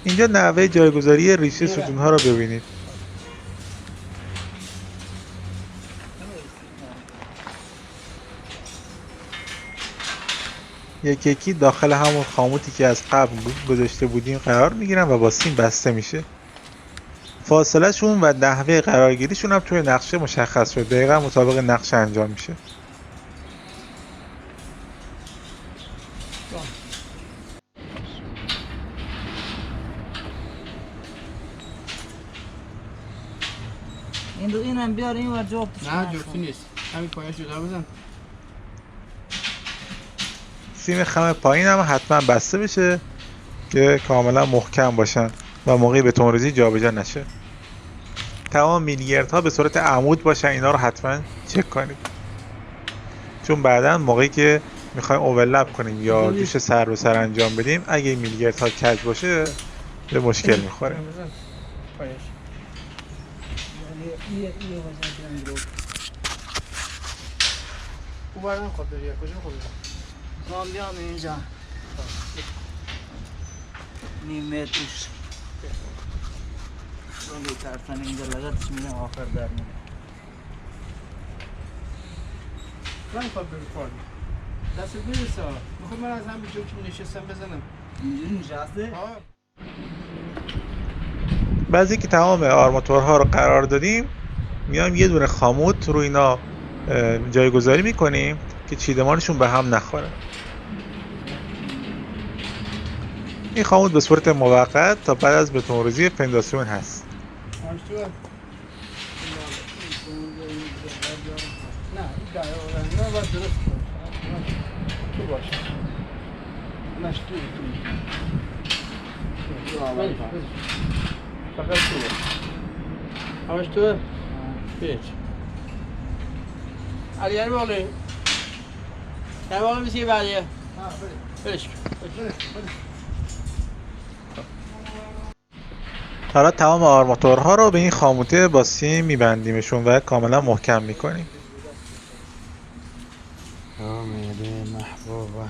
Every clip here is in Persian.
اینجا نحوه جایگذاری ریشه ستون‌ها را ببینید. یکی یکی داخل همون خاموتی که از قبل گذاشته بودیم قرار میگیرن و با سیم بسته میشه. فاصله شون و نحوه قرارگیریشون هم توی نقشه مشخص شد، دقیقا مطابق نقشه انجام میشه. اینم بیار این ور جفتش. نه جفتی نیست، همین پایش جدا بزن. سیم خم پایین هم حتما بسته بشه که کاملا محکم باشن و موقعی به تونریزی جابجا نشه. تمام میلیگردها به صورت عمود باشن، اینا رو حتما چک کنید، چون بعدا موقعی که میخوایم اوورلپ کنیم یا جوش سر به سر انجام بدیم اگه میلیگردها کج باشه به مشکل میخوره. پایش او برنم خود بریه کجا خود بریه خواهم بیام اینجا نیم مترش رو طرفن اینجا لگتش میگم آخر در میگم من خود بری کاری دست برسه میخوای من از همین جا که نشستم بزنم اینجوری نشسته؟ ها بعضی که تمام آرماتورها رو قرار دادیم میایم یه دونه خاموت رو اینا جایگذاری میکنیم که چیدمانشون به هم نخوره. این خاموت به صورت موقت تا بعد از بتون‌ریزی فنداسیون هست. نه این دایره نه باید درست تو باشه نش تو فقط تو همش تو پیچ علی یعنی باقی یعنی باقی میسی بعدیه برش حالا تمام آرماتورها رو به این خاموته با سیم میبندیمشون و کاملا محکم میکنیم. آمده محبوبه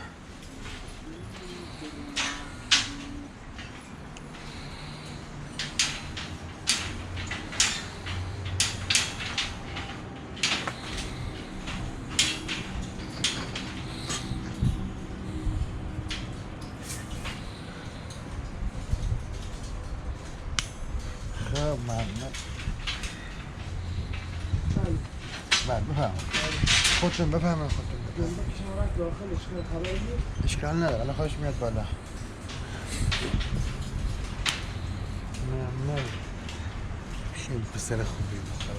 خب ممنون. بله بفهم خودتون بفهمن اشکال نداره الان خواهش میاد بالا. ممنون خیلی پسر خوبی بخواه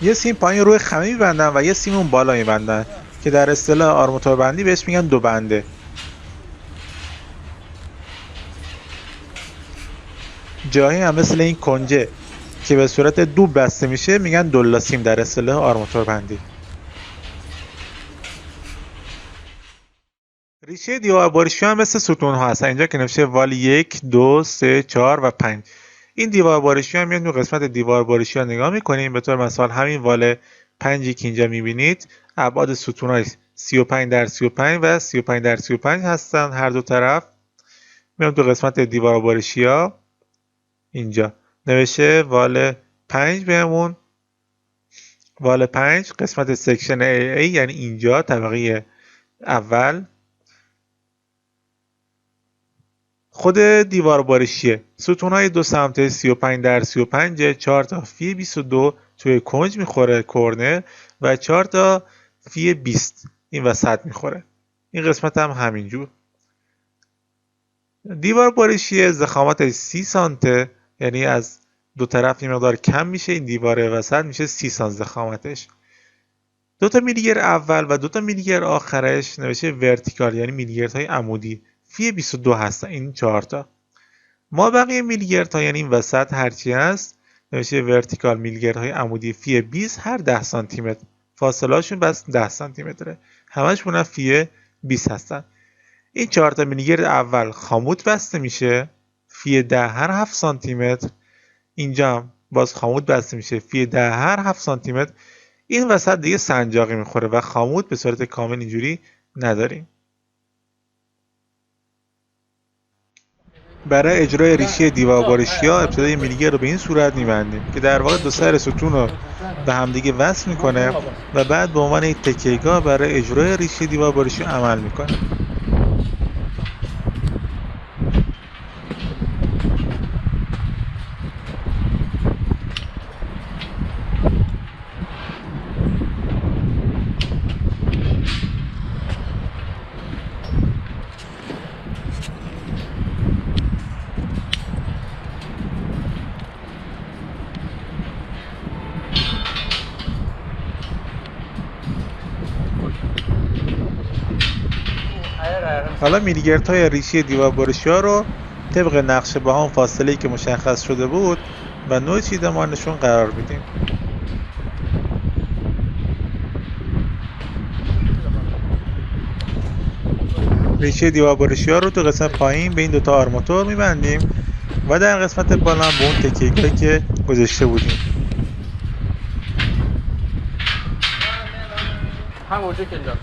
یه سیم پایین روی خمه میبندن و یه سیم اون بالا میبندن که در اصطلاح آرماتور بندی بهش میگن دو بنده. جاهی هم مثل این کنجه که به صورت دوب بسته میشه میگن دولا سیم در اصطلاح آرماتور بندی. ریشه دیوار بارشی هم مثل ستون ها هستن، اینجا که نوشته وال 1 2 3 4 و 5. این دیوار بارشی هم میاد تو قسمت دیوار بارشی ها نگاه میکنیم. به طور مثال همین وال 5 که اینجا میبینید ابعاد ستون های 35 در 35 و 35 در 35 هستن هر دو طرف. میام تو قسمت دیوار بارشی ها، اینجا نوشته وال 5 بهمون وال 5 قسمت سکشن AA یعنی اینجا طبقه اول. خود دیوار بارشیه، ستون‌های دو سمته 35 در 35 4 تا فی 22 توی کنج میخوره کورنر و 4 تا فی 20 این وسط میخوره. این قسمت هم همینجور. دیوار بارشیه ضخامتش 30 سانته، یعنی از دو طرف این مقدار کم میشه. این دیوار وسط میشه 30 سانت ضخامتش. دو تا میلیگر اول و دو تا میلیگر آخرش نوشته ورتیکال یعنی میلیگردهای عمودی فی 22 هستن، این 4 تا. ما بقیه میلیگردها یعنی این وسط هرچی هست نوشته ورتیکال میلیگردهای عمودی فی 20 هر 10 سانتی متر. فاصله هاشون بس 10 سانتی متره، همشون فی 20 هستن. این 4 تا میلیگرد اول خاموت بسته میشه فی 10 هر 7 سانتی متر. اینجا هم باز خاموت بسته میشه فی 10 هر 7 سانتی متر. این وسط دیگه سنجاقی میخوره و خاموت به صورت کامل اینجوری نداریم. برای اجرای ریشه دیواربارشی ها ابتدای میلگر رو به این صورت میبندیم که در واقع دو سر ستون رو به همدیگه وصل میکنه و بعد به عنوان یک تکیهگاه برای اجرای ریشه دیواربارشی عمل میکنه. حالا میلگردهای ریشه دیواربارشی ها رو طبق نقشه با هم فاصله‌ای که مشخص شده بود و نوع چیدمانشون قرار میدیم. ریشه دیواربارشی ها رو تو قسمت پایین به این دوتا آرماتور میبندیم و در قسمت بالا به اون تکیه‌گاهی که گذاشته بودیم. همونجا که اینجاست.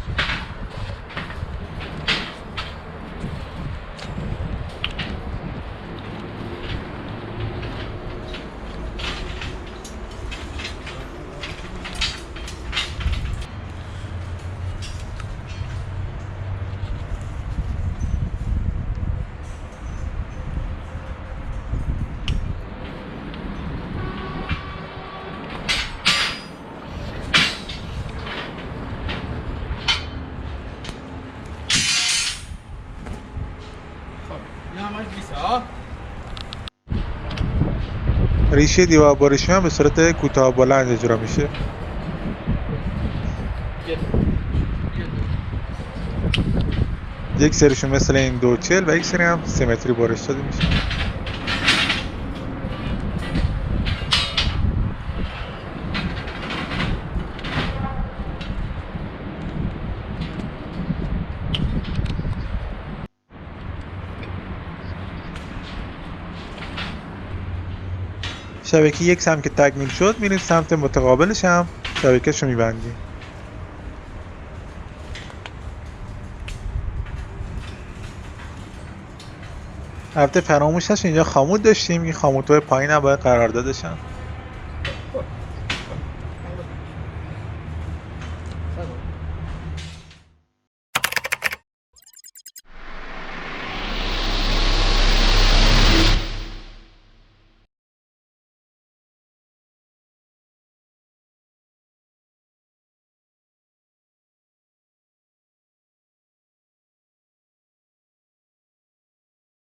ریشه دیواربارشی هم به صورت کوتاه بلند اجرا میشه. یک سریشون مثل این 240 و یک سری هم سیمتری بارش داده میشه. شبکه یک سمت که تکمیل شد میریم سمت متقابلش هم شبکه‌شو میبندیم. البته فراموش نشه اینجا خامود داشتیم، این خامودهای پایین هم باید قرار داده شن.